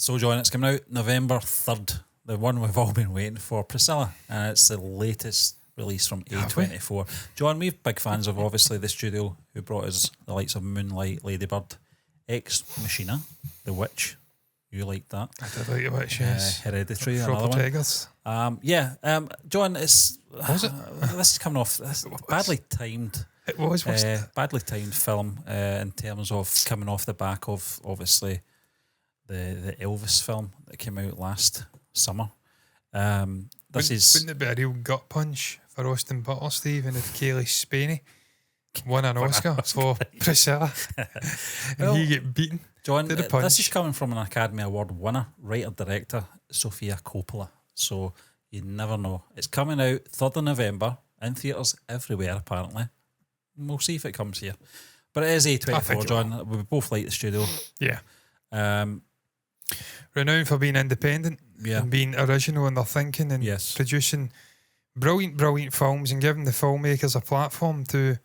So, John, it's coming out November 3rd, the one we've all been waiting for, Priscilla, and it's the latest release from A24. John, we're big fans of, obviously, the studio who brought us the likes of Moonlight, Ladybird, Ex Machina, The Witch. You liked that? I did like The Witch, yes. Hereditary, another one. John, it's... Was it? This is coming off... badly timed. It was. Badly timed film in terms of coming off the back of, obviously, the Elvis film that came out last summer. Wouldn't it be a real gut punch for Austin Butler, Steve, and if Kaylee Spaney won an Oscar for Priscilla and he get beaten? John, this is coming from an Academy Award winner, writer-director, Sofia Coppola. So you never know. It's coming out 3rd of November in theatres everywhere, apparently. We'll see if it comes here. But it is A24, John. We both like the studio. Yeah. Renowned for being independent and being original in their thinking and producing brilliant films and giving the filmmakers a platform to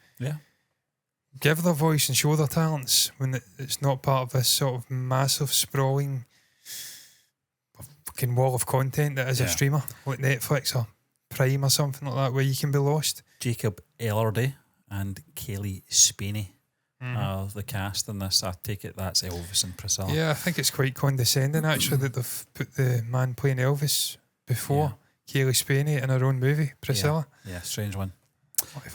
give their voice and show their talents when it's not part of this sort of massive, sprawling fucking wall of content that is a streamer like Netflix or Prime or something like that, where you can be lost. Jacob Elordi and Kaylee Spaney are the cast in this. I take it that's Elvis and Priscilla. Yeah, I think it's quite condescending actually that they've put the man playing Elvis before Kaylee Spaney in her own movie, Priscilla. Yeah, strange one.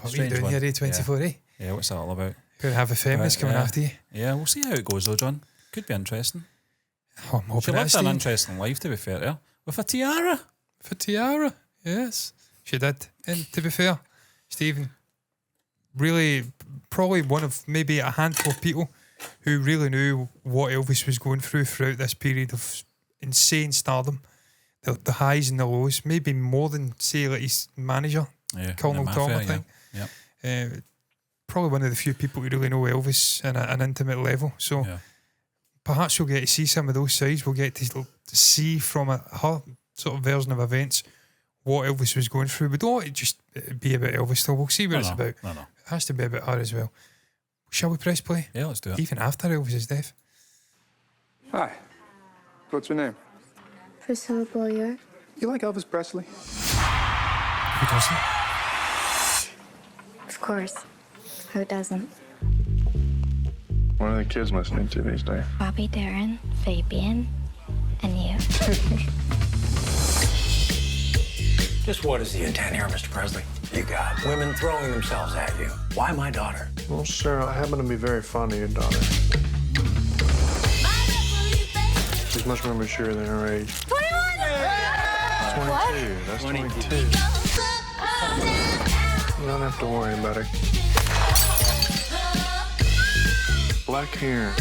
What are you doing here, A24, eh? Yeah, what's that all about? Going to have a feminist coming after you. Yeah, we'll see how it goes though, John. Could be interesting. Oh, I'm she lived an interesting life, to be fair to her. With a tiara. With a tiara, yes. She did. And to be fair, Stephen, really probably one of maybe a handful of people who really knew what Elvis was going through throughout this period of insane stardom. The highs and the lows, maybe more than, say, like his manager, Colonel Tom, I think. Probably one of the few people who really know Elvis at an intimate level. So perhaps we'll get to see some of those sides. We'll get to see from her sort of version of events what Elvis was going through. We don't want it just be about Elvis, though. We'll see what it's about. No. It has to be about her as well. Shall we press play? Yeah, let's do it. Even after Elvis's death. Hi. What's your name? Priscilla Boyer. You like Elvis Presley? Who doesn't? Of course. Who doesn't? What are the kids listening to these days? Bobby Darin, Fabian, and you. Just what is the intent here, Mr. Presley? You got women throwing themselves at you. Why my daughter? Well, sir, I happen to be very fond of your daughter. She's much more mature than her age. 21! 22. That's 22. You don't have to worry about her. Black hair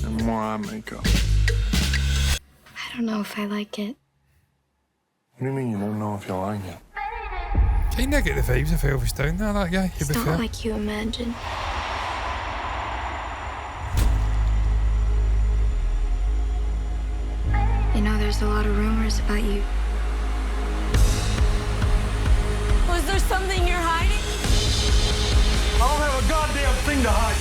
and more eye makeup. I don't know if I like it. What do you mean you don't know if you like it? Kinda get the vibes of Elvis down there, that guy. It's not like you imagine. You know, there's a lot of rumors about you. Was there something you're hiding? I don't have a goddamn thing to hide.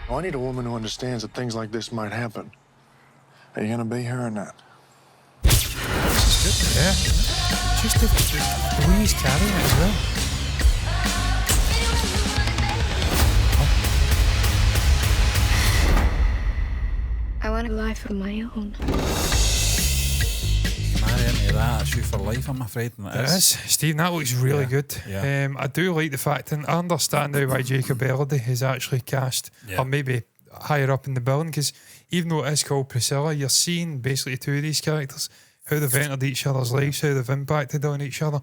Oh, I need a woman who understands that things like this might happen. Are you gonna be here or not? Yeah. Just the way he's carrying it as well. I want a life of my own. Marry into that, Shoe for Life, I'm afraid. And it is. Stephen, that looks really good. Yeah. I do like the fact, and I understand now why Jacob Elordi is actually cast, or maybe higher up in the building, because even though it is called Priscilla, you're seeing basically two of these characters, how they've entered each other's lives, how they've impacted on each other,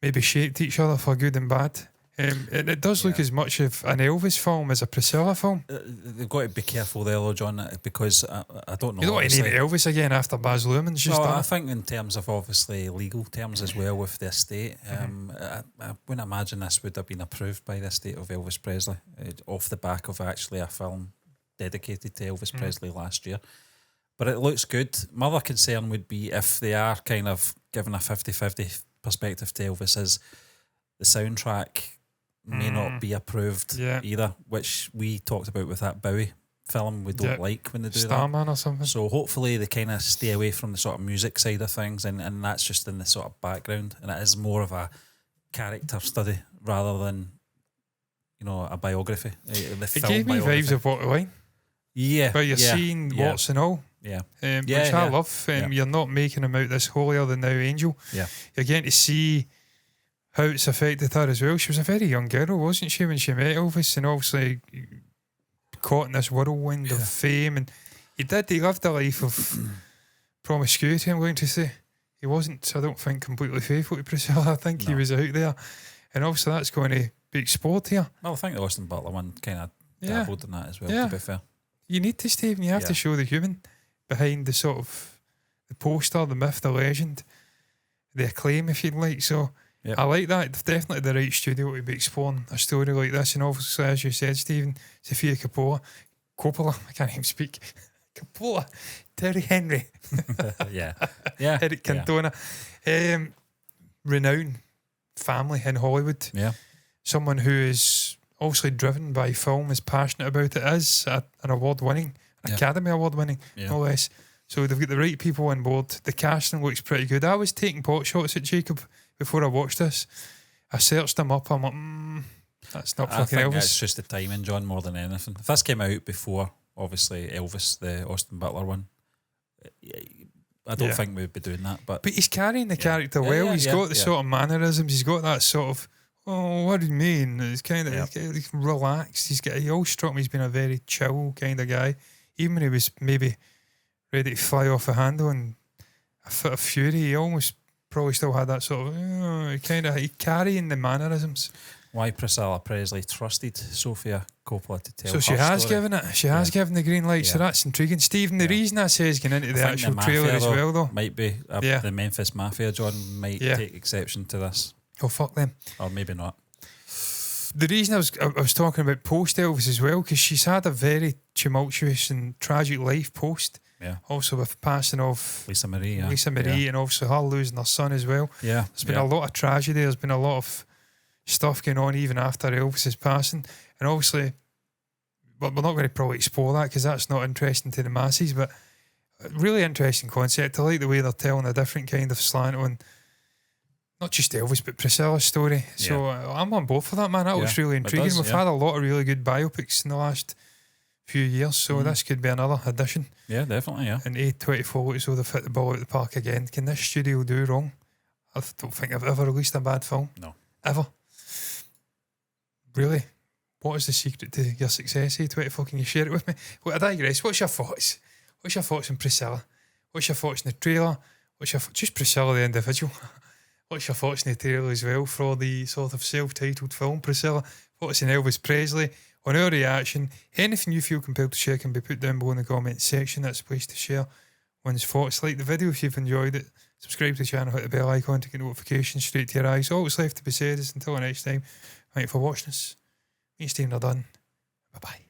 maybe shaped each other for good and bad. It does look as much of an Elvis film as a Priscilla film. They've got to be careful there, though, John, because I don't know. You don't want to name it Elvis again after Baz Luhrmann's just done I it. think in terms of obviously legal terms as well with the estate, I wouldn't imagine this would have been approved by the estate of Elvis Presley off the back of actually a film dedicated to Elvis Presley last year. But it looks good. My other concern would be if they are kind of giving a 50-50 perspective to Elvis, is the soundtrack may not be approved either, which we talked about with that Bowie film we don't Yeah. like when they do that. Starman or something. So hopefully they kind of stay away from the sort of music side of things, and that's just in the sort of background, and it is more of a character study rather than, you know, a biography. The It film gave me biography. vibes of Walk the Line, Yeah, where you're yeah, seeing yeah, warts and all, yeah, which Yeah, I yeah. love. Yeah. You're not making him out this holier than thou angel. yeah. You're getting to see how it's affected her as well. She was a very young girl, wasn't she, when she met Elvis, and obviously caught in this whirlwind of fame. And he lived a life of promiscuity, I'm going to say. He wasn't, I don't think, completely faithful to Priscilla. I think he No. was out there. And obviously that's going to be explored here. Well, I think the Austin Butler one kind of Yeah. dabbled in that as well, Yeah. to be fair. You need to, Stephen. You have Yeah. to show the human behind the sort of the poster, the myth, the legend, the acclaim, if you'd like. So Yep. I like that. It's definitely the right studio to be exploring a story like this. And obviously, as you said, Stephen, Sophia Coppola, I can't even speak. Coppola, Terry Henry, Yeah. Yeah. Eric Cantona, renowned family in Hollywood. Yeah. Someone who is obviously driven by film, is passionate about it, is an award-winning, Yeah. Academy Award-winning, Yeah. no less. So they've got the right people on board. The casting looks pretty good. I was taking pot shots at Jacob before I watched this. I searched them up. I'm like, that's not I fucking think Elvis. it's just the timing, John, more than anything. If this came out before, obviously, Elvis, the Austin Butler one, I don't Yeah. think we'd be doing that. But But he's carrying the Yeah. character Yeah, well. yeah, He's yeah, got the yeah. sort of mannerisms. He's got that sort of, oh, what do you mean? It's kind of he's relaxed. He always struck me as being a very chill kind of guy. Even when he was maybe ready to fly off the handle and a fit of fury, he almost probably still had that sort of, he carrying the mannerisms. why Priscilla Presley trusted Sophia Coppola to tell So she her has story. given it. She has given the green light. So Yeah. that's intriguing. Stephen, the Yeah. reason I say is getting into I the think actual Mafia, trailer as well, though. might be Yeah. the Memphis Mafia, John, might Yeah. take exception to this, Oh, fuck them. or maybe not. The reason I was talking about post Elvis as well, because she's had a very tumultuous and tragic life post. Yeah, Also with the passing of Lisa Marie. Yeah. Lisa Marie, and also her losing her son as well. Yeah, There's been a lot of tragedy. There's been a lot of stuff going on even after Elvis's passing. And obviously, we're not going to probably explore that because that's not interesting to the masses, but a really interesting concept. I like the way they're telling a different kind of slant on not just Elvis, but Priscilla's story. So I'm on board for that, man. That looks Yeah, really it intriguing. does, We've yeah. had a lot of really good biopics in the last few years, so this could be another addition. Yeah, definitely. Yeah, And A24 looks so they've hit the ball out of the park again. Can this studio do wrong? I don't think I've ever released a bad film. No. Ever. Really? What is the secret to your success, A24? Can you share it with me? Well, I digress. What's your thoughts? What's your thoughts on Priscilla? What's your thoughts on the trailer? Just Priscilla the individual? What's your thoughts on the trailer as well for the sort of self-titled film, Priscilla? Thoughts on Elvis Presley? On our reaction, anything you feel compelled to share can be put down below in the comments section. That's a place to share one's thoughts. Like the video if you've enjoyed it. Subscribe to the channel, hit the bell icon to get notifications straight to your eyes. All that's left to be said is until next time, thank you for watching us. Me and Stephen are done. Bye-bye.